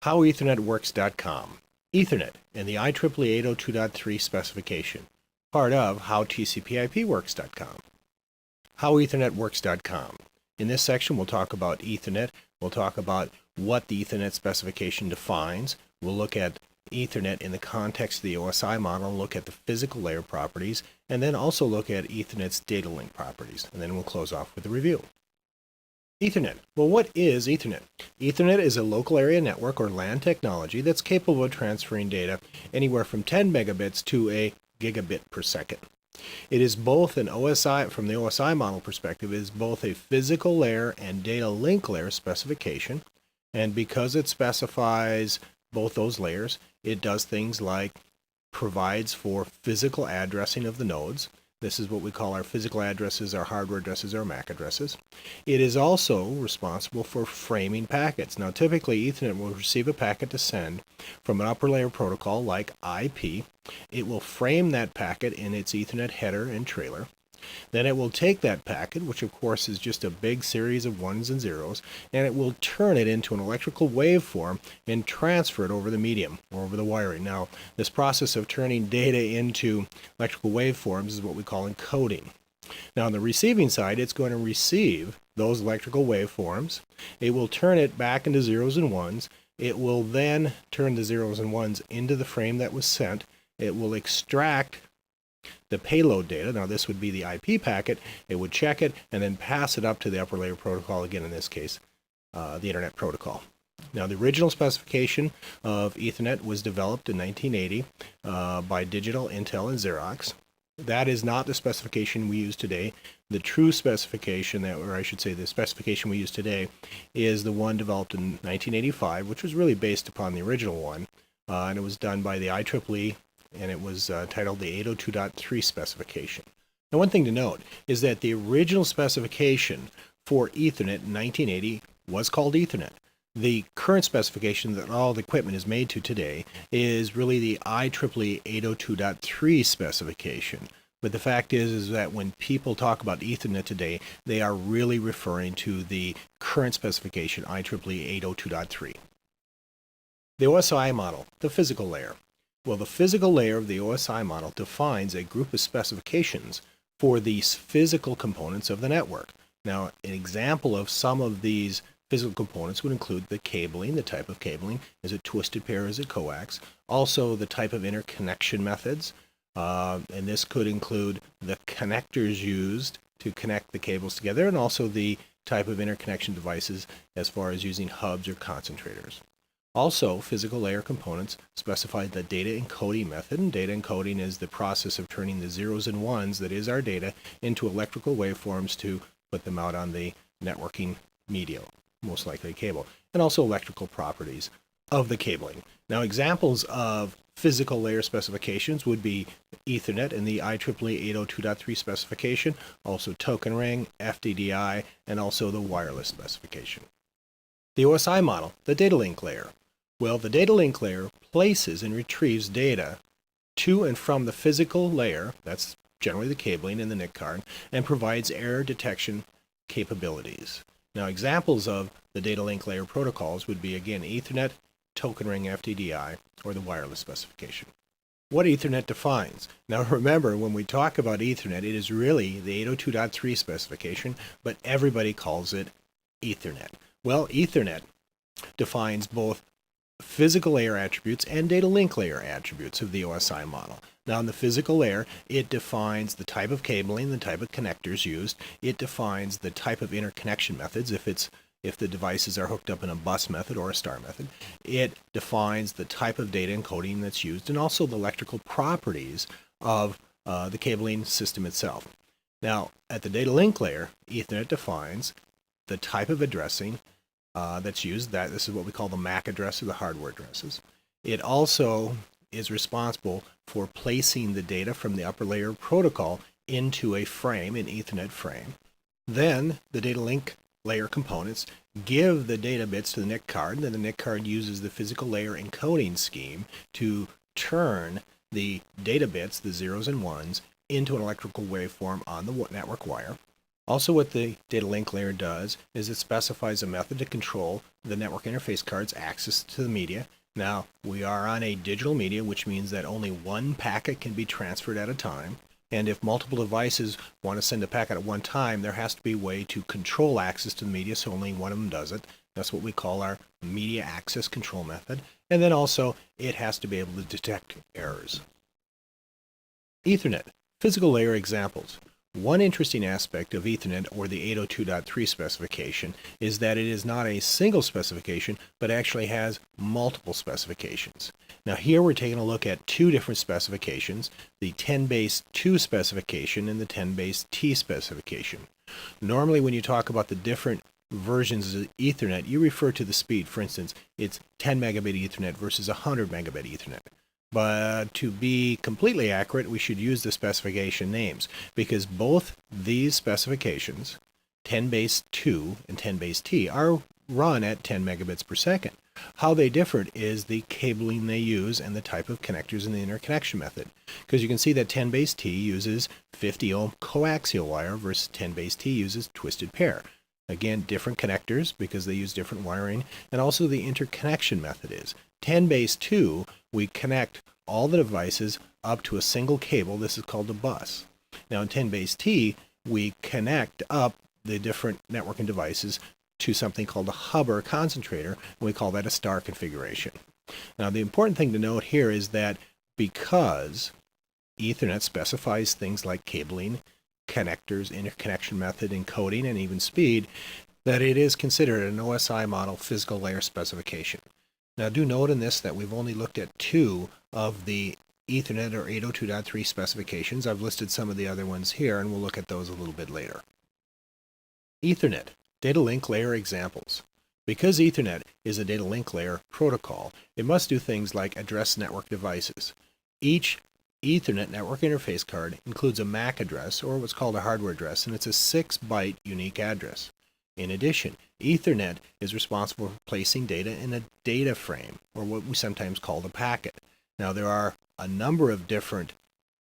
HowEthernetWorks.com. Ethernet and the IEEE 802.3 specification, part of HowTCPIPWorks.com. HowEthernetWorks.com. In this section, we'll talk about Ethernet. We'll talk about what the Ethernet specification defines. We'll look at Ethernet in the context of the OSI model, look at the physical layer properties, and then also look at Ethernet's data link properties. And then we'll close off with a review. Ethernet. Well, what is Ethernet? Ethernet is a local area network or LAN technology that's capable of transferring data anywhere from 10 megabits to a gigabit per second. It is both an OSI, from the OSI model perspective, it is both a physical layer and data link layer specification. And because it specifies both those layers, it does things like provides for physical addressing of the nodes. This is what we call our physical addresses, our hardware addresses, our MAC addresses. It is also responsible for framing packets. Now, typically, Ethernet will receive a packet to send from an upper layer protocol like IP. It will frame that packet in its Ethernet header and trailer. Then it will take that packet, which of course is just a big series of ones and zeros, and it will turn it into an electrical waveform and transfer it over the medium or over the wiring. Now, this process of turning data into electrical waveforms is what we call encoding. Now, on the receiving side, it's going to receive those electrical waveforms. It will turn it back into zeros and ones. It will then turn the zeros and ones into the frame that was sent. It will extract the payload data. Now, this would be the IP packet. It would check it and then pass it up to the upper layer protocol, again in this case the Internet Protocol. Now, the original specification of Ethernet was developed in 1980 by Digital, Intel, and Xerox. That is not the specification we use today. The true specification, or I should say the specification we use today, is the one developed in 1985, which was really based upon the original one, and it was done by the IEEE, and it was titled the 802.3 specification. Now, one thing to note is that the original specification for Ethernet in 1980 was called Ethernet. The current specification that all the equipment is made to today is really the IEEE 802.3 specification. But the fact is that when people talk about Ethernet today, they are really referring to the current specification, IEEE 802.3. The OSI model, the physical layer. Well, the physical layer of the OSI model defines a group of specifications for these physical components of the network. Now, an example of some of these physical components would include the cabling, the type of cabling. Is it twisted pair, is it coax? Also, the type of interconnection methods, and this could include the connectors used to connect the cables together, and also the type of interconnection devices as far as using hubs or concentrators. Also, physical layer components specify the data encoding method, and data encoding is the process of turning the zeros and ones, that is our data, into electrical waveforms to put them out on the networking media, most likely cable, and also electrical properties of the cabling. Now, examples of physical layer specifications would be Ethernet and the IEEE 802.3 specification, also token ring, FDDI, and also the wireless specification. The OSI model, the data link layer. Well, the data link layer places and retrieves data to and from the physical layer, that's generally the cabling and the NIC card, and provides error detection capabilities. Now, examples of the data link layer protocols would be, again, Ethernet, token ring, FDDI, or the wireless specification. What Ethernet defines. Now, remember, when we talk about Ethernet, it is really the 802.3 specification, but everybody calls it Ethernet. Well, Ethernet defines both physical layer attributes and data link layer attributes of the OSI model. Now, in the physical layer, it defines the type of cabling, the type of connectors used. It defines the type of interconnection methods, if the devices are hooked up in a bus method or a star method. It defines the type of data encoding that's used, and also the electrical properties of the cabling system itself. Now, at the data link layer, Ethernet defines the type of addressing that's used. This is what we call the MAC address, or the hardware addresses. It also is responsible for placing the data from the upper layer protocol into a frame, an Ethernet frame. Then the data link layer components give the data bits to the NIC card, and then the NIC card uses the physical layer encoding scheme to turn the data bits, the zeros and ones, into an electrical waveform on the network wire. Also, what the data link layer does is it specifies a method to control the network interface card's access to the media. Now, we are on a digital media, which means that only one packet can be transferred at a time. And if multiple devices want to send a packet at one time, there has to be a way to control access to the media so only one of them does it. That's what we call our media access control method. And then also, it has to be able to detect errors. Ethernet, physical layer examples. One interesting aspect of Ethernet, or the 802.3 specification, is that it is not a single specification, but actually has multiple specifications. Now here we're taking a look at two different specifications, the 10-base-2 specification and the 10-base-T specification. Normally when you talk about the different versions of Ethernet, you refer to the speed. For instance, it's 10 megabit Ethernet versus 100 megabit Ethernet. But to be completely accurate, we should use the specification names because both these specifications, 10-base-2 and 10-base-T, are run at 10 megabits per second. How they differ is the cabling they use and the type of connectors in the interconnection method. Because you can see that 10-base-T uses 50 ohm coaxial wire versus 10-base-T uses twisted pair. Again, different connectors because they use different wiring, and also the interconnection method is 10-base-2, we connect all the devices up to a single cable. This is called a bus. Now in 10-base-T, we connect up the different networking devices to something called a hub or a concentrator, and we call that a star configuration. Now the important thing to note here is that because Ethernet specifies things like cabling, connectors, interconnection method, encoding, and even speed, that it is considered an OSI model physical layer specification. Now do note in this that we've only looked at two of the Ethernet or 802.3 specifications. I've listed some of the other ones here, and we'll look at those a little bit later. Ethernet, data link layer examples. Because Ethernet is a data link layer protocol, it must do things like address network devices. Each Ethernet network interface card includes a MAC address, or what's called a hardware address, and it's a 6-byte unique address. In addition, Ethernet is responsible for placing data in a data frame, or what we sometimes call the packet. Now, there are a number of different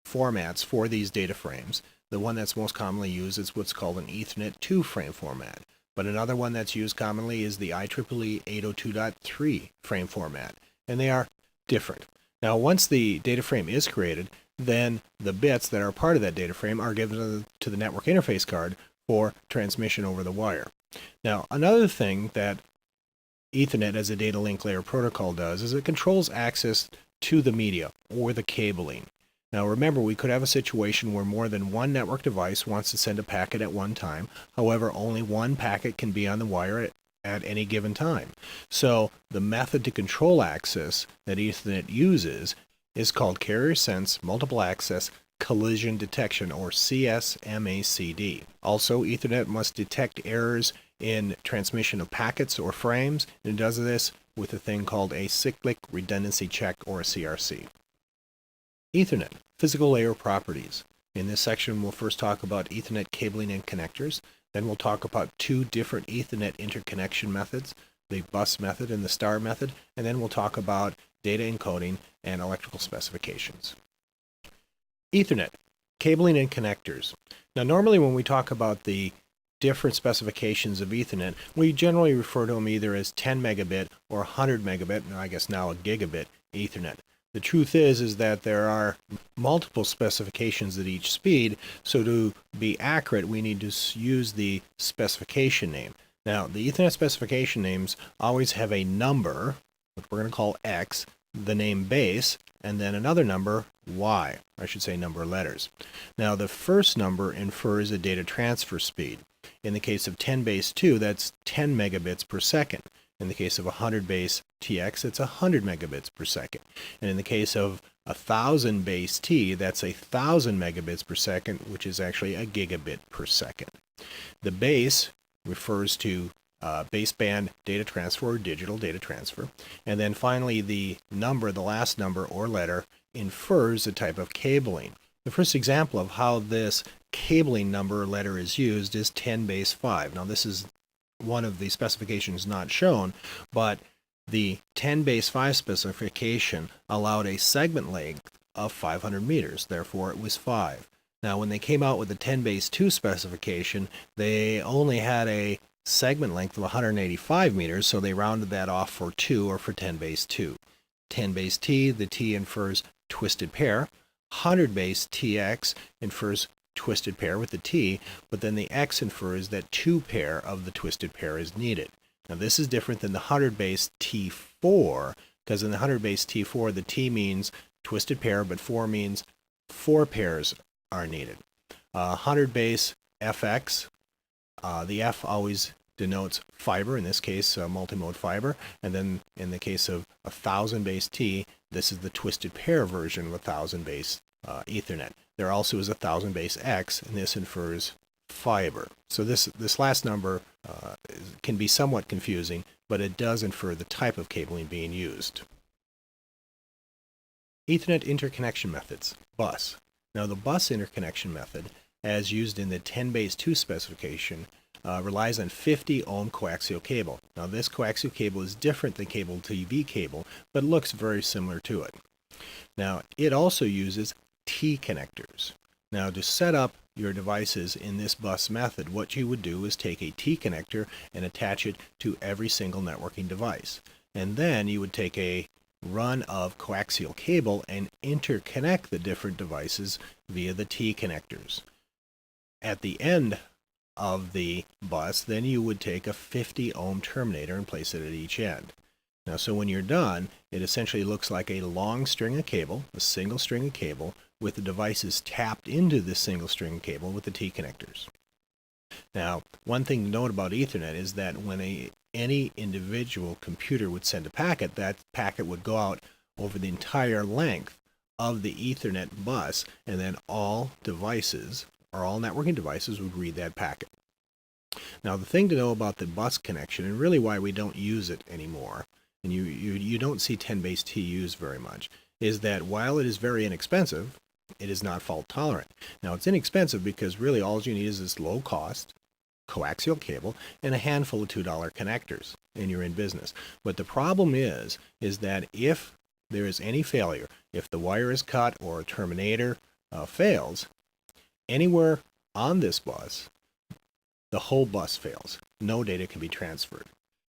formats for these data frames. The one that's most commonly used is what's called an Ethernet 2 frame format. But another one that's used commonly is the IEEE 802.3 frame format, and they are different. Now, once the data frame is created, then the bits that are part of that data frame are given to the network interface card for transmission over the wire. Now, another thing that Ethernet as a data link layer protocol does is it controls access to the media or the cabling. Now remember, we could have a situation where more than one network device wants to send a packet at one time. However, only one packet can be on the wire at any given time. So the method to control access that Ethernet uses is called Carrier Sense Multiple Access Collision Detection, or CSMACD. Also, Ethernet must detect errors in transmission of packets or frames, and it does this with a thing called a cyclic redundancy check, or a CRC. Ethernet, physical layer properties. In this section, we'll first talk about Ethernet cabling and connectors. Then we'll talk about two different Ethernet interconnection methods, the bus method and the star method, and then we'll talk about data encoding and electrical specifications. Ethernet, cabling and connectors. Now normally when we talk about the different specifications of Ethernet, we generally refer to them either as 10 megabit or 100 megabit, and I guess now a gigabit Ethernet. The truth is that there are multiple specifications at each speed, so to be accurate, we need to use the specification name. Now, the Ethernet specification names always have a number, which we're going to call X, the name base, and then another number, Y. I should say number of letters. Now, the first number infers a data transfer speed. In the case of 10-base-2, that's 10 megabits per second. In the case of 100-base-TX, it's 100 megabits per second. And in the case of 1000-base-T, that's 1000 megabits per second, which is actually a gigabit per second. The base refers to baseband data transfer or digital data transfer. And then finally, the number, the last number or letter, infers a type of cabling. The first example of how this cabling number or letter is used is 10-base-5. Now this is one of the specifications not shown, but the 10-base-5 specification allowed a segment length of 500 meters. Therefore, it was 5. Now, when they came out with the 10^2 specification, they only had a segment length of 185 meters, so they rounded that off for 2 or for 10^2. 10^T, the T infers twisted pair. 100^TX infers twisted pair with the T, but then the X infers that 2 pair of the twisted pair is needed. Now this is different than the 100^T4, because in the 100^T4 the T means twisted pair, but 4 means 4 pairs are needed. 100^FX, the F always denotes fiber, in this case multimode fiber, and then in the case of 1000^T, this is the twisted pair version of 1000 Ethernet. There also is 1000^X, and this infers fiber. So this last number can be somewhat confusing, but it does infer the type of cabling being used. Ethernet interconnection methods, bus. Now the bus interconnection method, as used in the 10^2 specification, relies on 50 ohm coaxial cable. Now this coaxial cable is different than cable TV cable, but looks very similar to it. Now it also uses T connectors. Now to set up your devices in this bus method, what you would do is take a T connector and attach it to every single networking device. And then you would take a run of coaxial cable and interconnect the different devices via the T connectors. At the end of the bus, then you would take a 50 ohm terminator and place it at each end. Now, so when you're done, it essentially looks like a long string of cable, a single string of cable, with the devices tapped into this single string of cable with the T connectors. Now, one thing to note about Ethernet is that when any individual computer would send a packet, that packet would go out over the entire length of the Ethernet bus, and then all devices, or all networking devices, would read that packet. Now, the thing to know about the bus connection, and really why we don't use it anymore, and you don't see 10^T used very much, is that while it is very inexpensive, it is not fault tolerant. Now, it's inexpensive because really all you need is this low cost coaxial cable and a handful of $2 connectors, and you're in business. But the problem is that if there is any failure, if the wire is cut or a terminator fails, anywhere on this bus, the whole bus fails. No data can be transferred.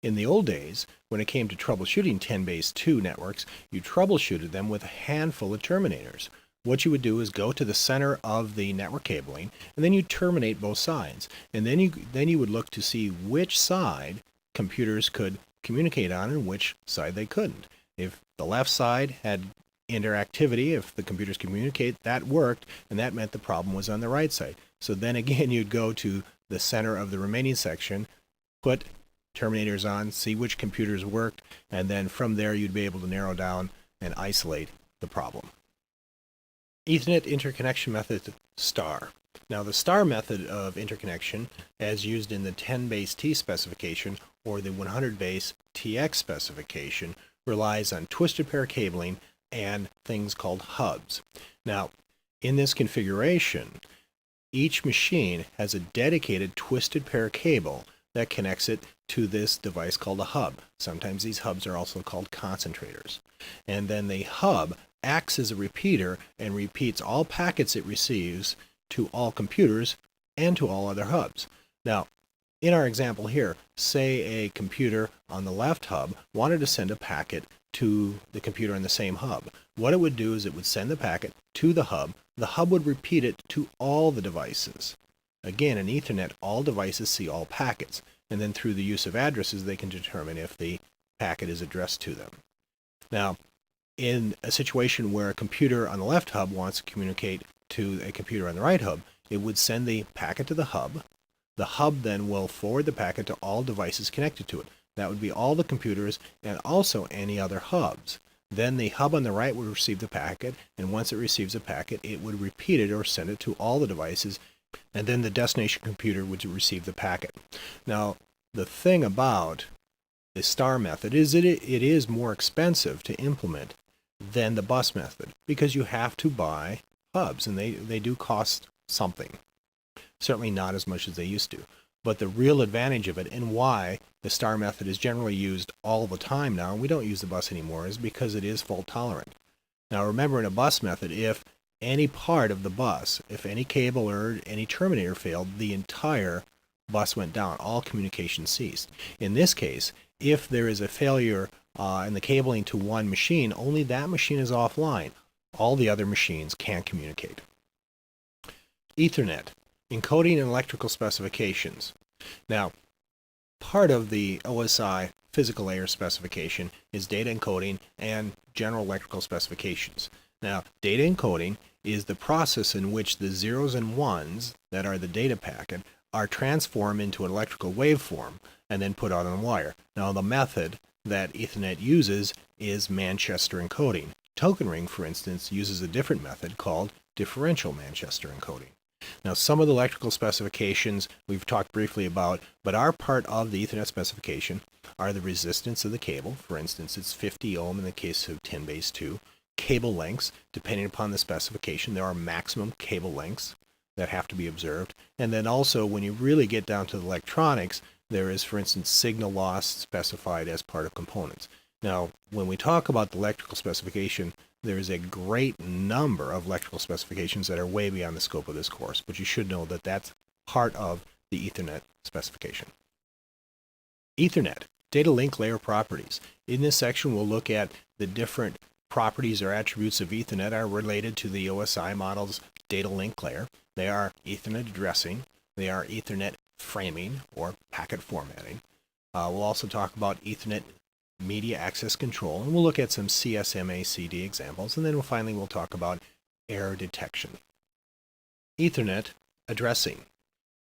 In the old days, when it came to troubleshooting 10^2 networks, you troubleshooted them with a handful of terminators. What you would do is go to the center of the network cabling, and then you terminate both sides. And then you would look to see which side computers could communicate on and which side they couldn't. If the left side had interactivity, if the computers communicate, that worked, and that meant the problem was on the right side. So then again, you'd go to the center of the remaining section, put terminators on, see which computers worked, and then from there you'd be able to narrow down and isolate the problem. Ethernet interconnection method star. Now the star method of interconnection, as used in the 10^T specification or the 100^TX specification, relies on twisted pair cabling and things called hubs. Now, in this configuration, each machine has a dedicated twisted pair cable that connects it to this device called a hub. Sometimes these hubs are also called concentrators. And then the hub acts as a repeater and repeats all packets it receives to all computers and to all other hubs. Now, in our example here, say a computer on the left hub wanted to send a packet to the computer on the same hub. What it would do is it would send the packet to the hub would repeat it to all the devices. Again, in Ethernet, all devices see all packets, and then through the use of addresses, they can determine if the packet is addressed to them. Now, in a situation where a computer on the left hub wants to communicate to a computer on the right hub, it would send the packet to the hub. The hub then will forward the packet to all devices connected to it. That would be all the computers and also any other hubs. Then the hub on the right would receive the packet, and once it receives a packet, it would repeat it or send it to all the devices, and then the destination computer would receive the packet. Now, the thing about the star method is that it is more expensive to implement than the bus method, because you have to buy hubs, and they do cost something. Certainly not as much as they used to. But the real advantage of it, and why the star method is generally used all the time now, and we don't use the bus anymore, is because it is fault tolerant. Now remember, in a bus method, if any part of the bus, if any cable or any terminator failed, the entire bus went down. All communication ceased. In this case, if there is a failure in the cabling to one machine, only that machine is offline. All the other machines can't communicate. Ethernet, encoding and electrical specifications. Now, part of the OSI physical layer specification is data encoding and general electrical specifications. Now, data encoding is the process in which the zeros and ones that are the data packet are transformed into an electrical waveform and then put out on a wire. Now, the method that Ethernet uses is Manchester encoding. Token ring, for instance, uses a different method called differential Manchester encoding. Now, some of the electrical specifications we've talked briefly about, but are part of the Ethernet specification, are the resistance of the cable. For instance, it's 50 ohm in the case of 10 base 2. Cable lengths, depending upon the specification, there are maximum cable lengths that have to be observed. And then also, when you really get down to the electronics, there is, for instance, signal loss specified as part of components. Now, when we talk about the electrical specification, there is a great number of electrical specifications that are way beyond the scope of this course, but you should know that that's part of the Ethernet specification. Ethernet, data link layer properties. In this section, we'll look at the different properties or attributes of Ethernet are related to the OSI model's data link layer. They are Ethernet addressing, they are Ethernet framing or packet formatting. We'll also talk about Ethernet media access control, and we'll look at some CSMA-CD examples, and then finally we'll talk about error detection. Ethernet addressing.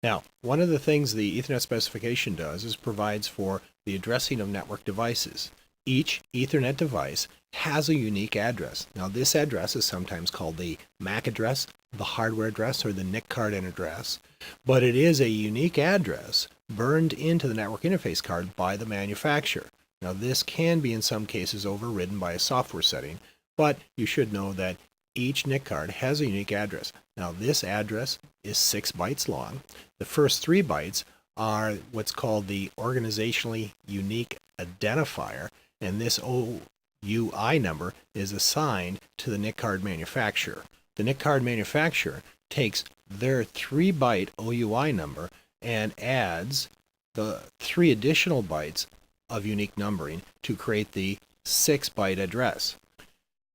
Now, one of the things the Ethernet specification does is provides for the addressing of network devices. Each Ethernet device has a unique address. Now, this address is sometimes called the MAC address, the hardware address, or the NIC card and address, but it is a unique address burned into the network interface card by the manufacturer. Now, this can be in some cases overridden by a software setting, but you should know that each NIC card has a unique address. Now, this address is 6 bytes long. The first 3 bytes are what's called the organizationally unique identifier, and this OUI number is assigned to the NIC card manufacturer. The NIC card manufacturer takes their 3-byte OUI number and adds the 3 additional bytes of unique numbering to create the 6-byte address.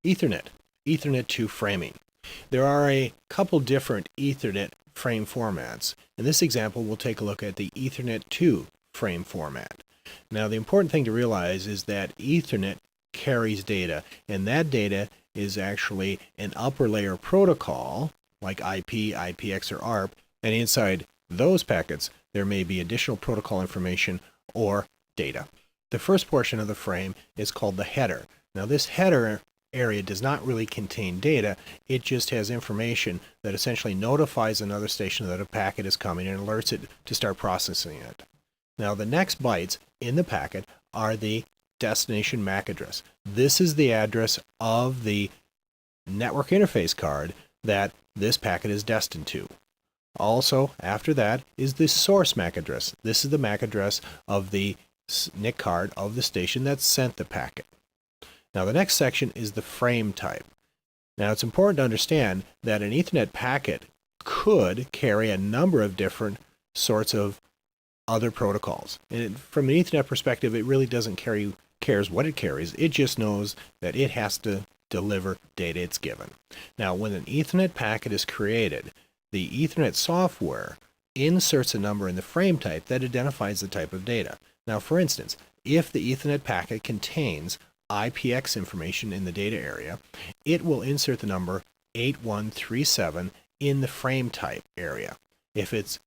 Ethernet 2 framing. There are a couple different Ethernet frame formats. In this example, we'll take a look at the Ethernet 2 frame format. Now, the important thing to realize is that Ethernet carries data, and that data is actually an upper layer protocol like IP, IPX, or ARP, and inside those packets, there may be additional protocol information or data. The first portion of the frame is called the header. Now, this header area does not really contain data. It just has information that essentially notifies another station that a packet is coming and alerts it to start processing it. Now, the next bytes in the packet are the destination MAC address. This is the address of the network interface card that this packet is destined to. Also, after that is the source MAC address. This is the MAC address of the NIC card of the station that sent the packet. Now, the next section is the frame type. Now, it's important to understand that an Ethernet packet could carry a number of different sorts of other protocols. And from an Ethernet perspective, it really doesn't cares what it carries. It just knows that it has to deliver data it's given. Now, when an Ethernet packet is created, the Ethernet software inserts a number in the frame type that identifies the type of data. Now, for instance, if the Ethernet packet contains IPX information in the data area, it will insert the number 8137 in the frame type area. If it's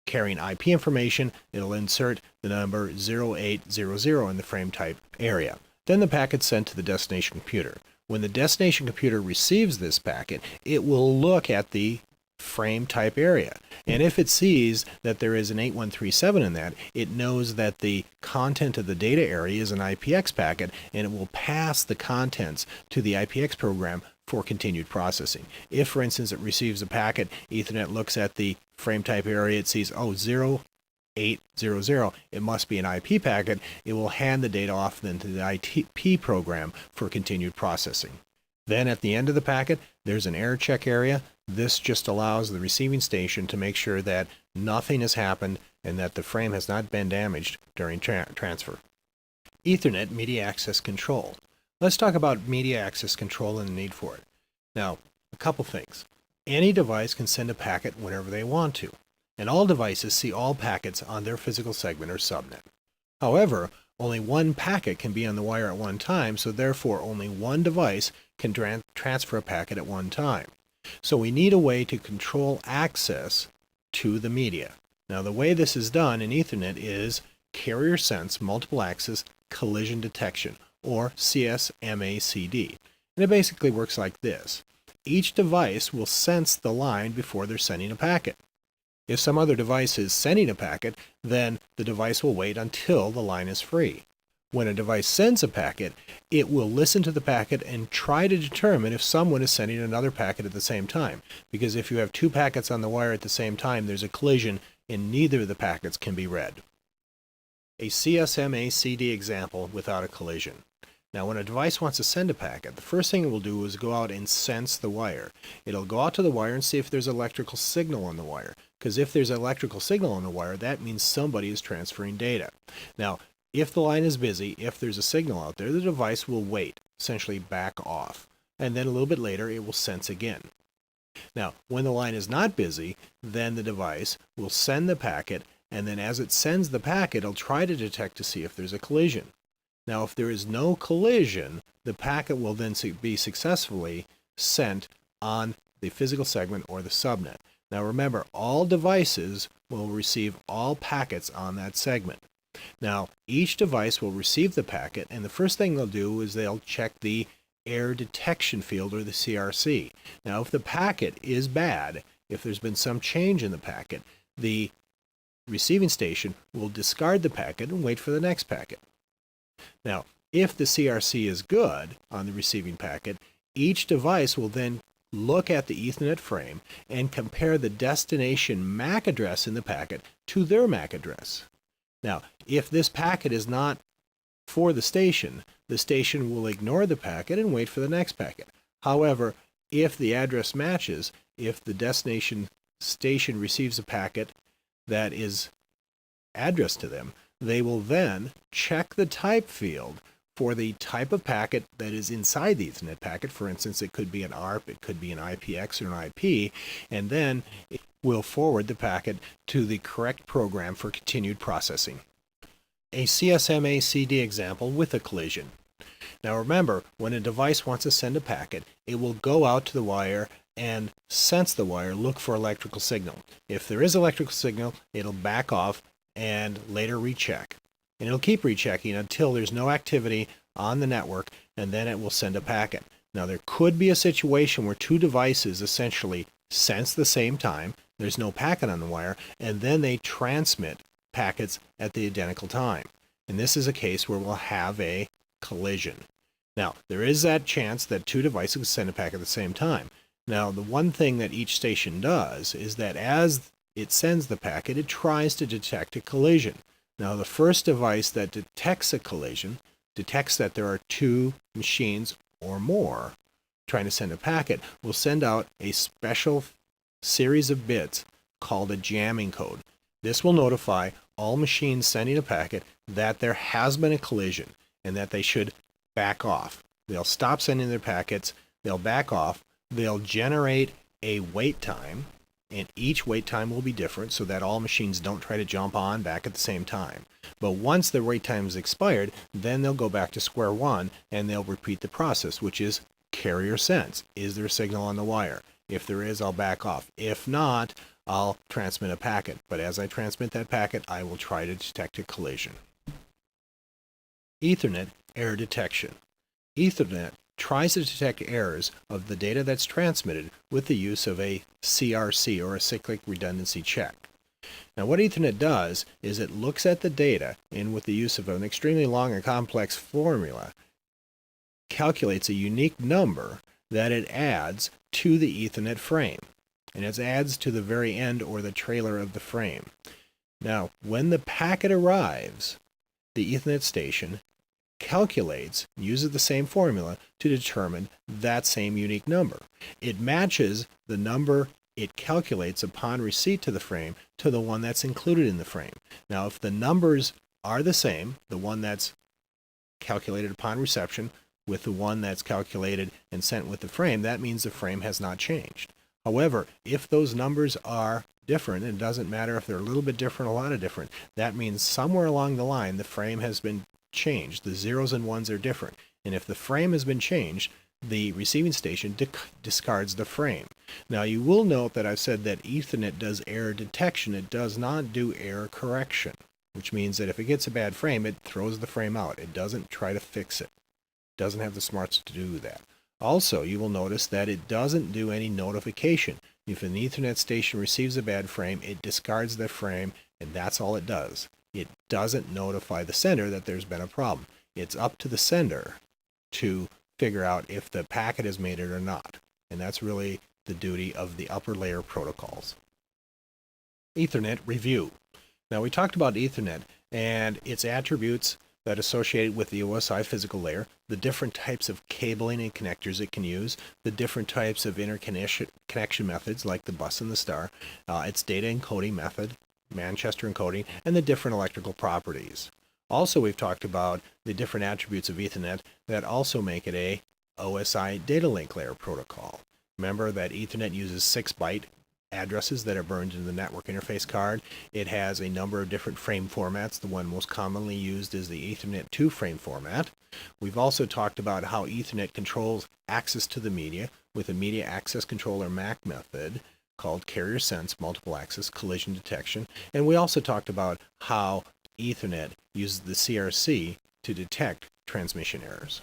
carrying IP information, it'll insert the number 0800 in the frame type area. Then the packet's sent to the destination computer. When the destination computer receives this packet, it will look at the frame type area. And if it sees that there is an 8137 in that, it knows that the content of the data area is an IPX packet, and it will pass the contents to the IPX program for continued processing. If, for instance, it receives a packet, Ethernet looks at the frame type area, it sees, 0800, it must be an IP packet, it will hand the data off then to the IP program for continued processing. Then at the end of the packet, there's an error check area. This just allows the receiving station to make sure that nothing has happened and that the frame has not been damaged during transfer. Ethernet Media Access Control. Let's talk about media access control and the need for it. Now, a couple things. Any device can send a packet whenever they want to, and all devices see all packets on their physical segment or subnet. However, only one packet can be on the wire at one time, so therefore only one device can transfer a packet at one time. So we need a way to control access to the media. Now the way this is done in Ethernet is carrier sense multiple access collision detection, or CSMACD. And it basically works like this. Each device will sense the line before they're sending a packet. If some other device is sending a packet, then the device will wait until the line is free. When a device sends a packet, it will listen to the packet and try to determine if someone is sending another packet at the same time. Because if you have two packets on the wire at the same time, there's a collision and neither of the packets can be read. A CSMACD example without a collision. Now when a device wants to send a packet, the first thing it will do is go out and sense the wire. It'll go out to the wire and see if there's electrical signal on the wire. Because if there's an electrical signal on the wire, that means somebody is transferring data. Now, if the line is busy, if there's a signal out there, the device will wait, essentially back off. And then a little bit later, it will sense again. Now, when the line is not busy, then the device will send the packet, and then as it sends the packet, it'll try to detect to see if there's a collision. Now, if there is no collision, the packet will then be successfully sent on the physical segment or the subnet. Now remember, all devices will receive all packets on that segment. Now, each device will receive the packet, and the first thing they'll do is they'll check the error detection field, or the CRC. Now, if the packet is bad, if there's been some change in the packet, the receiving station will discard the packet and wait for the next packet. Now, if the CRC is good on the receiving packet, each device will then look at the Ethernet frame and compare the destination MAC address in the packet to their MAC address. Now, if this packet is not for the station will ignore the packet and wait for the next packet. However, if the address matches, if the destination station receives a packet that is addressed to them, they will then check the type field for the type of packet that is inside the Ethernet packet. For instance, it could be an ARP, it could be an IPX or an IP, and then it will forward the packet to the correct program for continued processing. A CSMACD example with a collision. Now remember, when a device wants to send a packet, it will go out to the wire and sense the wire, look for electrical signal. If there is electrical signal, it'll back off and later recheck. And it'll keep rechecking until there's no activity on the network, and then it will send a packet. Now there could be a situation where two devices essentially sense the same time, there's no packet on the wire, and then they transmit packets at the identical time. And this is a case where we'll have a collision. Now, there is that chance that two devices will send a packet at the same time. Now, the one thing that each station does is that as it sends the packet, it tries to detect a collision. Now, the first device that detects a collision, detects that there are two machines or more trying to send a packet, will send out a special series of bits called a jamming code. This will notify all machines sending a packet that there has been a collision and that they should back off. They'll stop sending their packets, they'll back off, they'll generate a wait time, and each wait time will be different so that all machines don't try to jump on back at the same time. But once the wait time is expired, then they'll go back to square one and they'll repeat the process, which is carrier sense. Is there a signal on the wire? If there is, I'll back off. If not, I'll transmit a packet. But as I transmit that packet, I will try to detect a collision. Ethernet error detection. Ethernet tries to detect errors of the data that's transmitted with the use of a CRC, or a cyclic redundancy check. Now what Ethernet does is it looks at the data and with the use of an extremely long and complex formula calculates a unique number that it adds to the Ethernet frame. And it adds to the very end or the trailer of the frame. Now when the packet arrives, the Ethernet station uses the same formula to determine that same unique number. It matches the number it calculates upon receipt to the frame to the one that's included in the frame. Now, if the numbers are the same, the one that's calculated upon reception with the one that's calculated and sent with the frame, that means the frame has not changed. However, if those numbers are different, it doesn't matter if they're a little bit different, a lot of different, that means somewhere along the line the frame has been changed. The zeros and ones are different. And if the frame has been changed, the receiving station discards the frame. Now, you will note that I've said that Ethernet does error detection. It does not do error correction, which means that if it gets a bad frame, it throws the frame out. It doesn't try to fix it. It doesn't have the smarts to do that. Also, you will notice that it doesn't do any notification. If an Ethernet station receives a bad frame, it discards the frame, and that's all it does. It doesn't notify the sender that there's been a problem. It's up to the sender to figure out if the packet has made it or not. And that's really the duty of the upper layer protocols. Ethernet review. Now, we talked about Ethernet and its attributes that associated with the OSI physical layer, the different types of cabling and connectors it can use, the different types of interconnection methods like the bus and the star, its data encoding method, Manchester encoding, and the different electrical properties. Also, we've talked about the different attributes of Ethernet that also make it a OSI data link layer protocol. Remember that Ethernet uses 6-byte addresses that are burned into the network interface card. It has a number of different frame formats. The one most commonly used is the Ethernet 2 frame format. We've also talked about how Ethernet controls access to the media with a media access controller MAC method called carrier sense multiple access collision detection. And we also talked about how Ethernet uses the CRC to detect transmission errors.